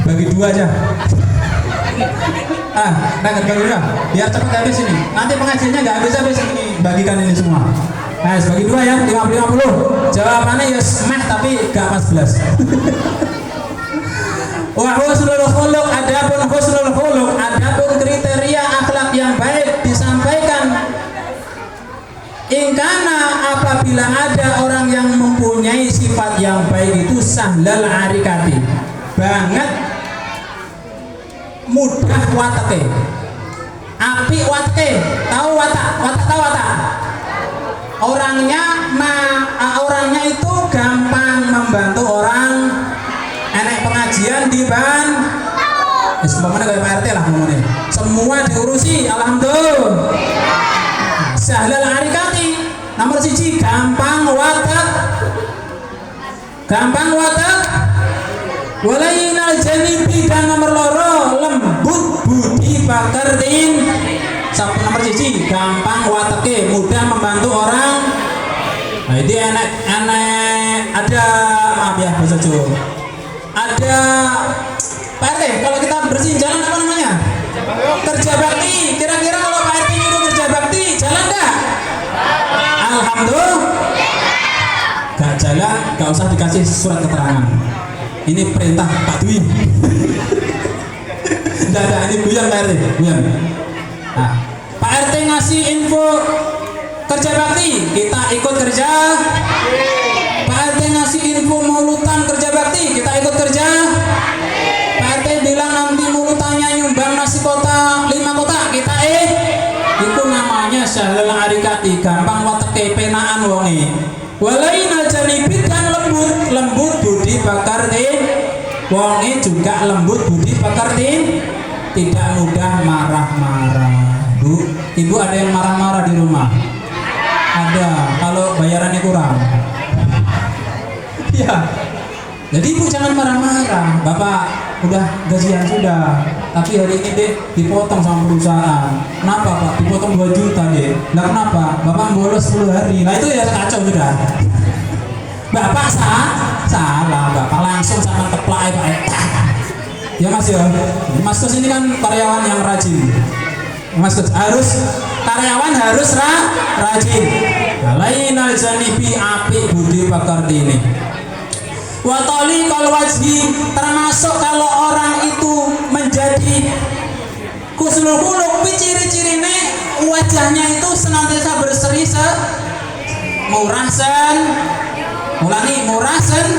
bagi 2 aja. Bagi 2 biar cepat habis ini. Nanti pengajiannya nggak habis ini, bagikan ini semua. Bagi 2 ya, 50-50. Jawabannya ya meh tapi gak pas belas. Wa husnul khuluq, adapun husnul khuluq, adapun kriteria akhlak yang baik disampaikan ingkana apabila ada orang yang mempunyai sifat yang baik itu sahlal arikati, banget mudah watake, api watake, tahu watak tahu watak, orangnya itu gampang membantu orang, enek pengajian di ban semuanya kayak Pak RT lah ngomongnya, semua diurusi alhamdulillah. Sahlal arikati nomor 1, gampang watak walainal janibi, dan nomor 2 lembut budi pakertin. Nomor 1 gampang watake, mudah membantu orang. Nah ini enak ada, maaf ya bahasa Jawa, ada Pak RT kalau kita bersihin jalan apa namanya? Kerja bakti. Kira-kira kalau Pak RT nyuruh kerja bakti jalan enggak? Alhamdulillah. Gak jalan, gak usah dikasih surat keterangan. Ini perintah Pak Dwi. Enggak ada, ini guyon Pak RT, guyon. Nah, Pak RT ngasih info kerja bakti, kita ikut kerja. Pak RT ngasih info maulutan kerja bakti, kita ikut kerja. Pak RT bilang nanti maulutannya nyumbang nasi kota 5 kota, kita itu namanya sahlal arikati, gampang wateke, penaan wonge. Walainal janibit, dan lembut budi pakartin, wonge juga lembut budi pakartin, tidak mudah marah-marah. Bu, ibu ada yang marah-marah di rumah? Ada, kalau bayarannya kurang. Ya, jadi ibu jangan marah-marah. Bapak udah gajian sudah, tapi hari ini deh dipotong sama perusahaan. Kenapa Pak? Dipotong 2 juta deh. Nah kenapa? Bapak bolos 10 hari. Nah itu ya kacau sudah. Bapak salah. Bapak langsung sama teplak Pak. Ya Mas ya. Mas Kus ini kan karyawan yang rajin. Mas Kus karyawan harus rajin. Lainal janibi api budi pakarti ini. Wa taliqal wajhi, termasuk kalau orang itu menjadi husnul khuluq, ciri-cirine wajahnya itu senantiasa berseri murasen. Ulangi, murasen.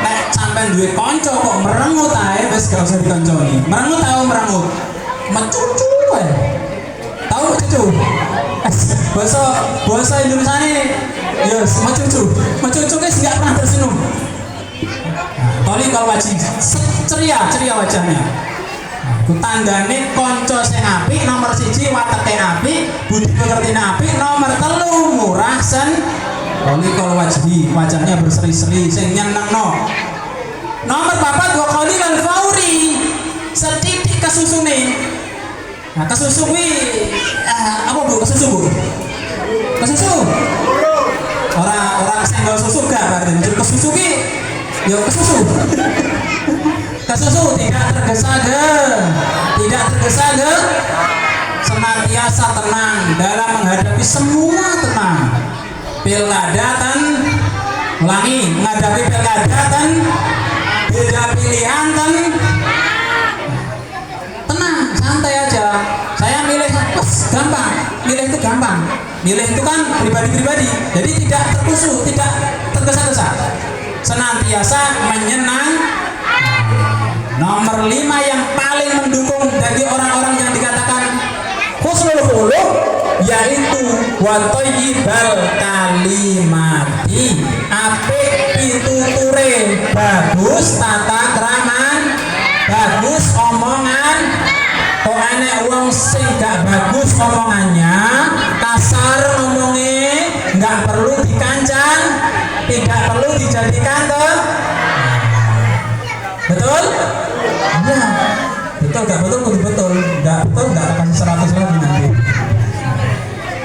Nek sampean duwe kanca kok merengut ae wis gak usah dikonconi. Merengut tau merengut. Mencucu ae. Tahu mencucu? Bahasa Indonesiane yes, mencucu. Mencucu guys enggak pernah tersenyum. Taliqal wajhi, ceria wajahnya. Ku tandane kanca sing apik, nomor 1 wateke apik, budi pekertine apik, nomor 3 murah taliqal wajhi, wajahnya berseri-seri sing nyenengno. Nomor 4 wa qalilal fauri, setitik kesusune. Nah, kesusu kuwi apa Bu? Kesusu Bu? Kesusu? Orang senggol susu gak berarti. Maksud kesusu ki ya kesusu. Kesusu tidak tergesa-gesa, senantiasa tenang dalam menghadapi semua tenang. Menghadapi pilkada beda pilihan tenang, santai aja. Saya milih gampang, milih itu kan pribadi, jadi tidak terkusu, tidak tergesa-gesa, senantiasa menyenang. Nomor 5 yang paling mendukung bagi orang-orang yang dikatakan husnul khuluq yaitu wa thayyibal kalimati, apik pituture, bagus tata kraman, bagus omongan. Kok enek wong sing gak bagus omongannya, kasar ngomongnya, nggak perlu dikancang, tidak perlu dijadikan betul? Ya, betul gak betul kudu betul, gak betul gak kasih 100 lagi nanti.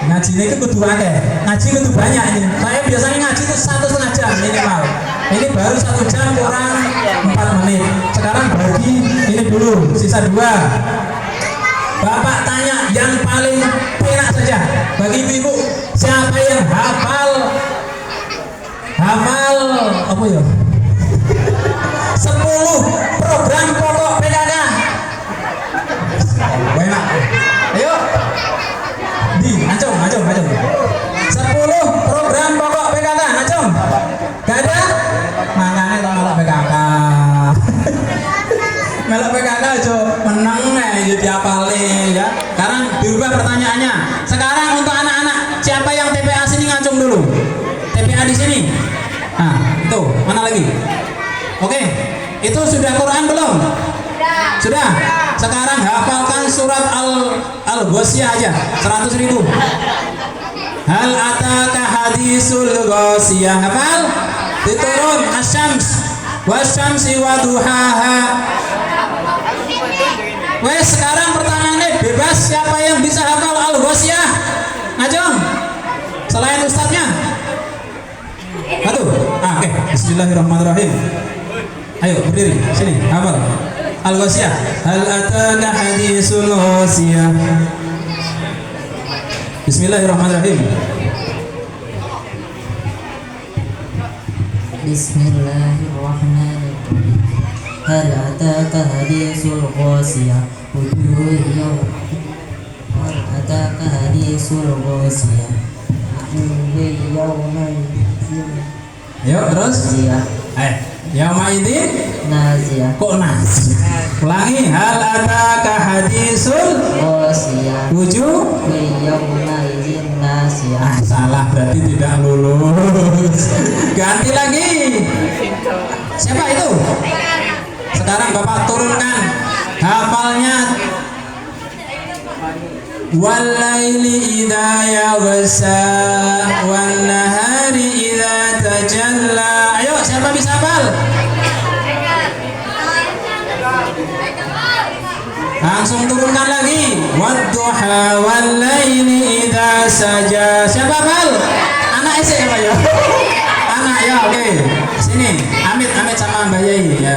Ngajinya itu kudu akeh, ngaji kudu banyak ini. Saya biasanya ngaji itu 1,5 jam minimal. Ini baru 1 jam kurang 4 menit. Sekarang bagi ini dulu, sisa 2. Bapak tanya yang paling penak saja bagi ibu-ibu, siapa yang hafal apa ya? 10 program pokok PKK. Enak. Ayo. Acung. 10 program pokok PKK, acung. Gak ada? Makanya itu melok PKK. Melok PKK aja menang jadi apalin ya. Sekarang dirubah pertanyaannya. Sekarang untuk anak-anak, siapa yang TPA sini ngacung dulu? TPA di sini. Nah, itu mana lagi? Oke, itu sudah Quran belum? Sudah. Sekarang hafalkan surat Al-Ghasyiyah aja, 100.000. Hal ataka hadisul ghasyiyah, hafal? Diturun Asy-Syams wasyamsi waduhaha. Wes, sekarang pertanyaannya bebas, siapa yang bisa hafal Al-Ghasyiyah? Ngajong. Selain ustadznya. Aduh. Oke. Bismillahirrahmanirrahim. Ayo berdiri sini, hafal Al-Ghasyiyah. Hal ataka hadisul ghasyiyah. Bismillahirrahmanirrahim. Bismillahirrahmanirrahim. Hal ataka hadisul ghasyiyah. Hal ataka hadisul ghasyiyah. Yuk terus. Yauma idzin Naziyah. Kok naziyah? Ulangi. Hal ataka hadisul ghasyiyah. wujuh yauma idzin naziyah. Salah, berarti tidak lulus. Ganti lagi. Siapa itu? Sekarang Bapak turunkan hafalnya. Walaili idza yaghsha wan nahari idza tajalla. Ayo, siapa bisa hafal? Langsung turunkan lagi. Wadduha walaili idza saja. Siapa hafal? Anak SD apa ya? Anak ya, oke. Sini, Amit sama Mbak Yai ya.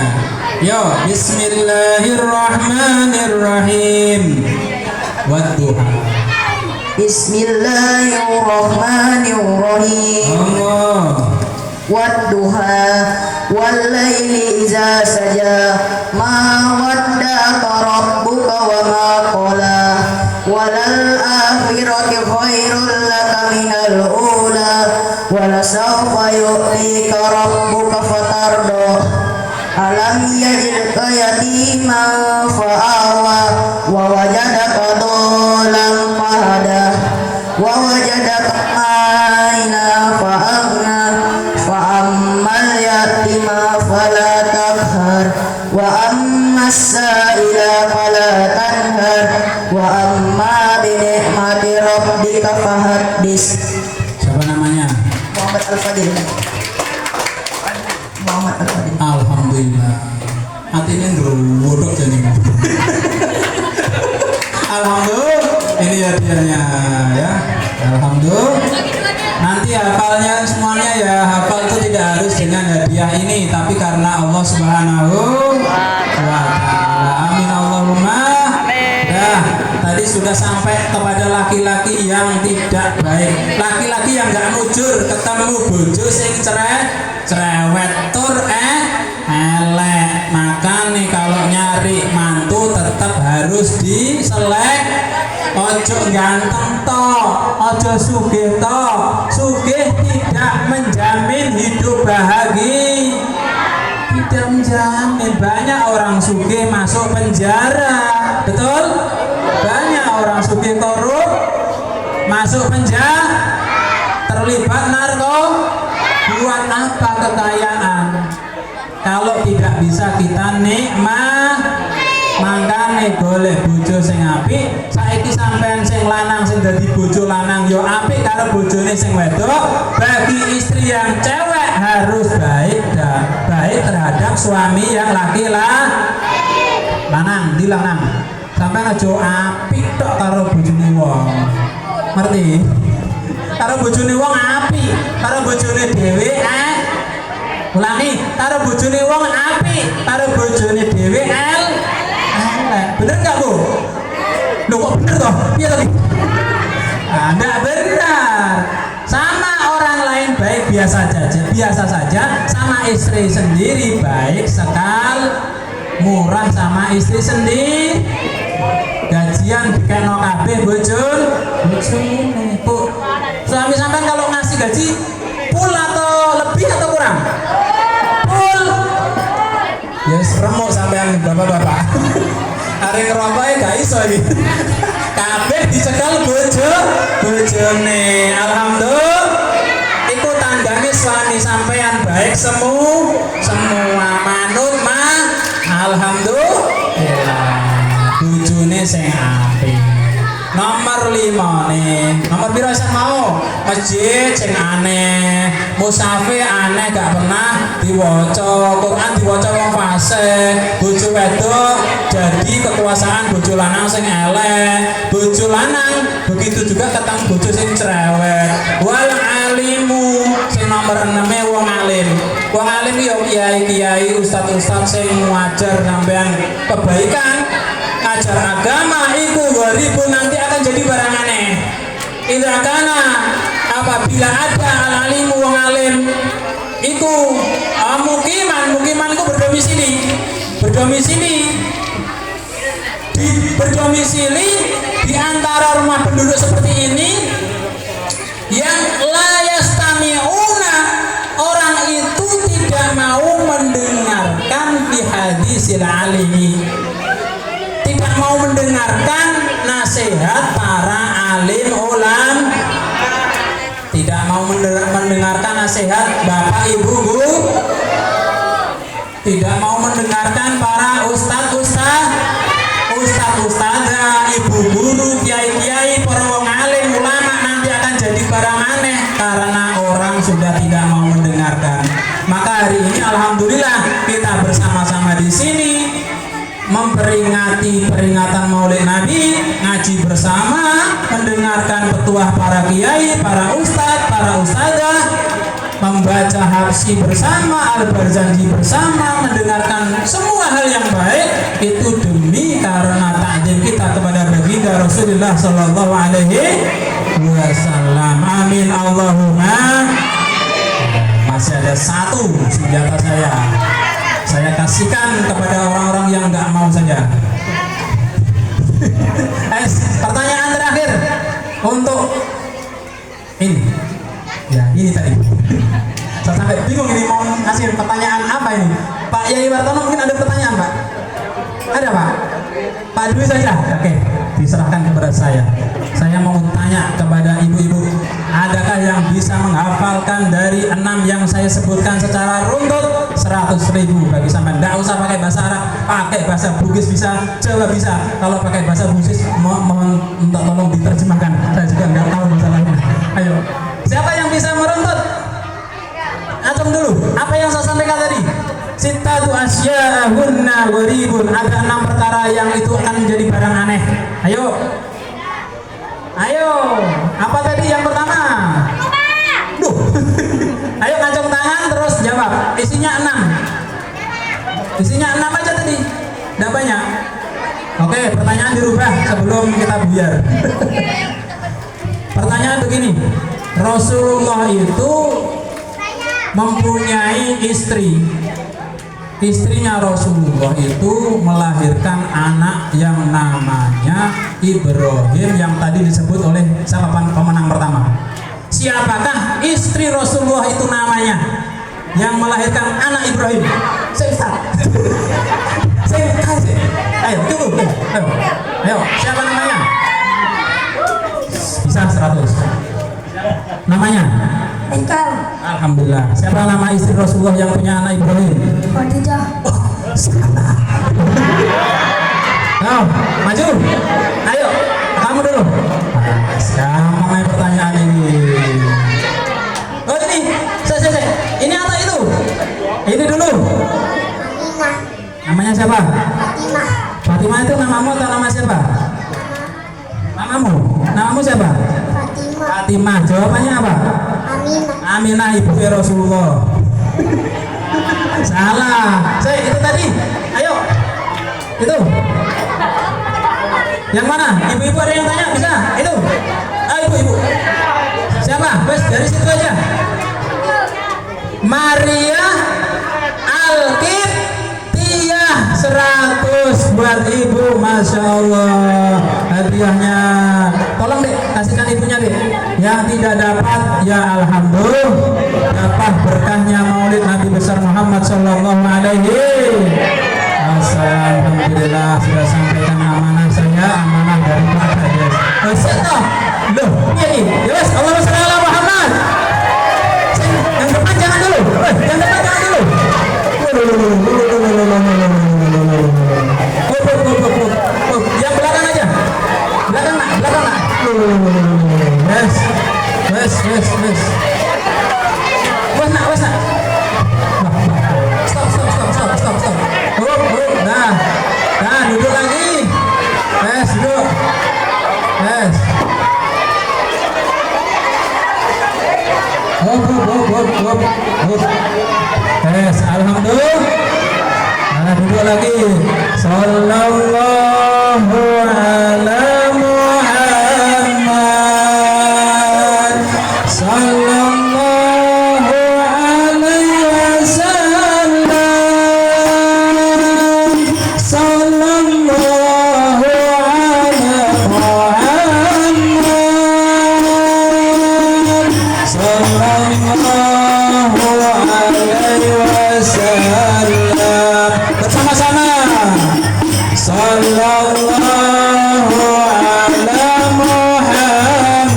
Yo, bismillahirrahmanirrahim. Wadduha. Bismillahirrahmanirrahim. Allah. wadduha wal laili idza saja ma waddaka rabbuka wa ma qala walal akhirati khairul laka minal ula wala sawfa yu'tika rabbuka fatarda alam yajidka yatiman fa'awa wa wajadaka dhalan fahada wa wajadaka aina fa'agna fa'ammal yatima fala taqhar wa ammas sa'ila fala tanhar wa amma bi ni'mati rabbika fahaddis. Siapa namanya? Muhammad Al-Fadil. Muhammad Al-Fadil. Alhamdulillah. Hatinya ngeruduk jadi. Alhamdulillah. Ini hadiahnya ya. Alhamdulillah. Nanti hafalnya semuanya ya, hafal itu tidak harus dengan hadiah ini, tapi karena Allah Subhanahu wa Ta'ala. Amin Allahumma. Nah, tadi sudah sampai kepada laki-laki yang tidak baik, laki-laki yang nggak mujur, ketemu bojo sing cerewet tur elek. Maka nih kalau nyari mantu tetap harus diselek. Ojo ganteng to, ojo sugih to. Sugih tidak menjamin hidup bahagia. Tidak menjamin. Banyak orang sugih masuk penjara. Betul? Banyak orang sugih korup masuk penjara, terlibat narko. Buat apa kekayaan kalau tidak bisa kita nikmat? Mangkane golek bojo sing apik. Saiki sampean sing lanang sing dadi bojo lanang yo apik karo bojone sing wedok. Bagi istri yang cewek harus baik dan baik terhadap suami yang lanang, di lanang. Sampean aja apik tok karo bojone wong. Ngerti? Karo bojone wong apik, karo bojone dhewe ulangi, karo bojone wong apik, karo bojone dhewe bener gak Bu? Loh kok bener toh? Iya tadi? Nah, enggak benar. Sama orang lain baik biasa saja, sama istri sendiri baik sekali, murah sama istri sendiri. Gajian dikeno kabeh bojone. Bu, suami sampean kalau ngasih gaji full atau lebih atau kurang? Full. Yes, remuk sampean bapak-bapak. Hari ngerokoknya gak iso ini. Kabeh dicekal bojone. Alhamdulillah. Itu tandanya suami sampean baik semua manut mah. Alhamdulillah. Bojone sing apik. Nomor 5 nih. Nomor piro sing mau? Masjid sing aneh, musafir aneh gak pernah diwaca, Quran diwaca wong fasik, bojo wedok jadi kekuasaan bojo lanang sing elek, bojo lanang begitu juga ketang bojo sing cerewet. Wal alimu sing nomor 6 wong alim. Wong alim yo kiai-kiai, ustaz-ustaz sing ngajar sampean kebaikan, ajar agama iku waribun nanti akan jadi barang aneh. Idza kana apabila ada al-alimu wong alim iku mukiman iku berdomisili di antara rumah penduduk seperti ini yang la yastami'una, orang itu tidak mau mendengarkan di hadisil alimi, tidak mau mendengarkan nasihat para alim ulam, tidak mau mendengarkan nasihat bapak ibu guru, tidak mau mendengarkan para ustadzah, ibu guru, kiai-kiai, para wong alim ulama, nanti akan jadi barang aneh karena orang sudah tidak mau mendengarkan. Maka hari ini alhamdulillah kita bersama-sama di sini memperingati peringatan Maulid Nabi, ngaji bersama, mendengarkan petuah para kiai, para ustadz, para ustadzah, membaca habsi bersama, al-barzanji bersama, mendengarkan semua hal yang baik itu demi karena takzim kita kepada baginda Rasulullah Sallallahu Alaihi Wasallam. Amin Allahumma. Masih ada satu senjata saya kasihkan kepada orang-orang yang nggak mau saja. Pertanyaan terakhir untuk ini. Ya, ini tadi. Saya sampai bingung ini mau ngasih pertanyaan apa ini. Pak Yai Wartono mungkin ada pertanyaan, Pak? Ada, Pak? Pak Dwi saja. Oke, diserahkan kepada saya. Saya mau tanya kepada ibu-ibu, adakah yang bisa menghafalkan dari 6 yang saya sebutkan secara runtut 100.000 bagi sampean? Nggak usah pakai bahasa Arab, pakai bahasa Bugis bisa, Jawa bisa. Kalau pakai bahasa Bugis mohon minta tolong diterjemahkan. Saya juga nggak tahu masalahnya. Ayo, siapa yang bisa meruntut? Acung dulu. Apa yang saya sampaikan tadi? Sittatu asya'ahunna gharibun. Ada 6 perkara yang itu akan menjadi barang aneh. Ayo. Ayo. Apa tadi yang pertama? Duh. Ayo ngacung tangan terus jawab. Isinya 6. Isinya 6 aja tadi. Enggak banyak. Oke, pertanyaan dirubah sebelum kita buyar. Pertanyaan begini. Rasulullah itu mempunyai istri. Istrinya Rasulullah itu melahirkan anak yang namanya Ibrahim, yang tadi disebut oleh siapa pemenang pertama? Siapakah istri Rasulullah itu namanya yang melahirkan anak Ibrahim? Saya kasih. Ayo, tunggu. Ayo, siapa namanya? Bisa 100. Namanya? Engkau. Alhamdulillah. Siapa nama istri Rasulullah yang punya anak Ibrahim? Khadijah. Oh, salah. Ayo, maju. Ayo, kamu dulu. Gampang nih pertanyaan ini. Oh ini, saya. Ini apa itu? Ini dulu. Aminah. Namanya siapa? Fatimah. Fatimah itu namamu atau nama siapa? Namamu. Namamu siapa? Fatimah. Fatimah. Jawabannya apa? Aminah. Aminah ibu Rasulullah. Salah. Saya itu tadi. Ayo. Itu. Yang mana? Ibu-ibu ada yang tanya? Bisa? Itu. Ayo ibu-ibu. Siapa? Bes dari situ aja. Maria Alkitiyah 100 buat ibu, masya Allah hadiahnya. Tolong deh kasihkan ibunya deh. Yang tidak dapat ya alhamdulillah dapat berkahnya Maulid Nabi besar Muhammad Sallallahu Alaihi Wasallam. Alhamdulillah sudah sampaikan amanah saya, amanah dari Pak Kades. Loh, ini jelas Allahumma shalli ala Muhammad. Yang depan jangan dulu. Yang depan jangan dulu. Yang belakang aja. Belakang nak. Yes. Was nak. Stop. Nah, duduk lagi. Yes, duduk. Yes. Yes, alhamdulillah. Nah, duduk lagi. Sallallahu ala Muhammad. Sallallahu alaihi wasallam. Sallallahu ala Muhammad. Sallallahu alaihi wasallam. Bersama-sama. Sallallahu ala Muhammad.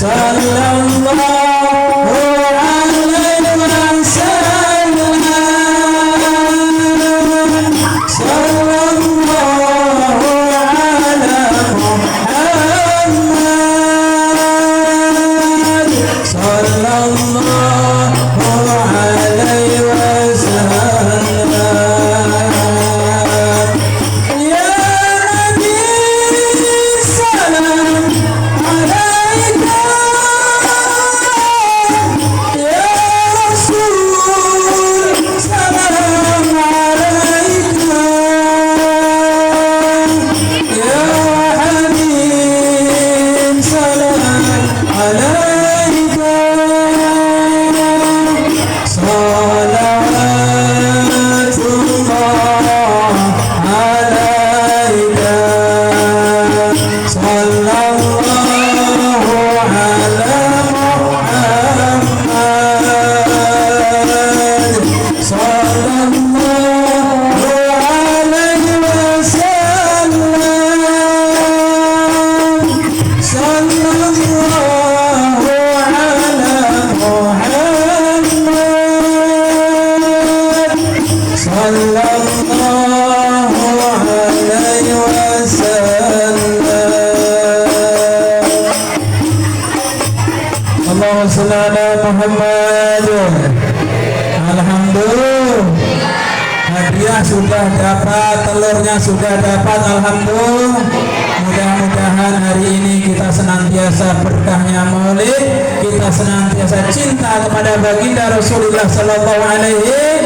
Sallallahu alaihi wasallam. Sallallahu ala Muhammad. Sallallahu Muhammad. Alhamdulillah. Hadiah sudah dapat, telurnya sudah dapat. Alhamdulillah. Mudah-mudahan hari ini kita senantiasa berkahnya maulid, kita senantiasa cinta kepada baginda Rasulullah Sallallahu Alaihi,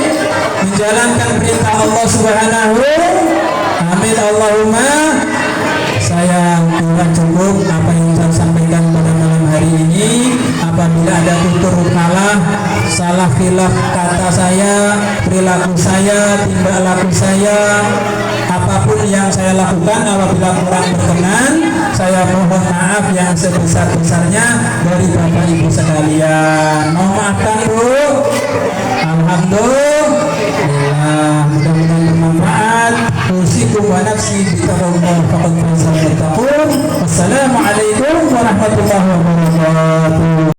menjalankan perintah Allah Subhanahu. Amin Allahumma. Saya kira cukup apa yang saya sampaikan pada malam hari ini. Apabila ada tutur kalah, salah khilaf kata saya, perilaku saya, tindak laku saya, apapun yang saya lakukan apabila kurang berkenan, saya mohon maaf yang sebesar-besarnya dari Bapak Ibu sekalian. Mohon maafkan Bu. Alhamdulillah.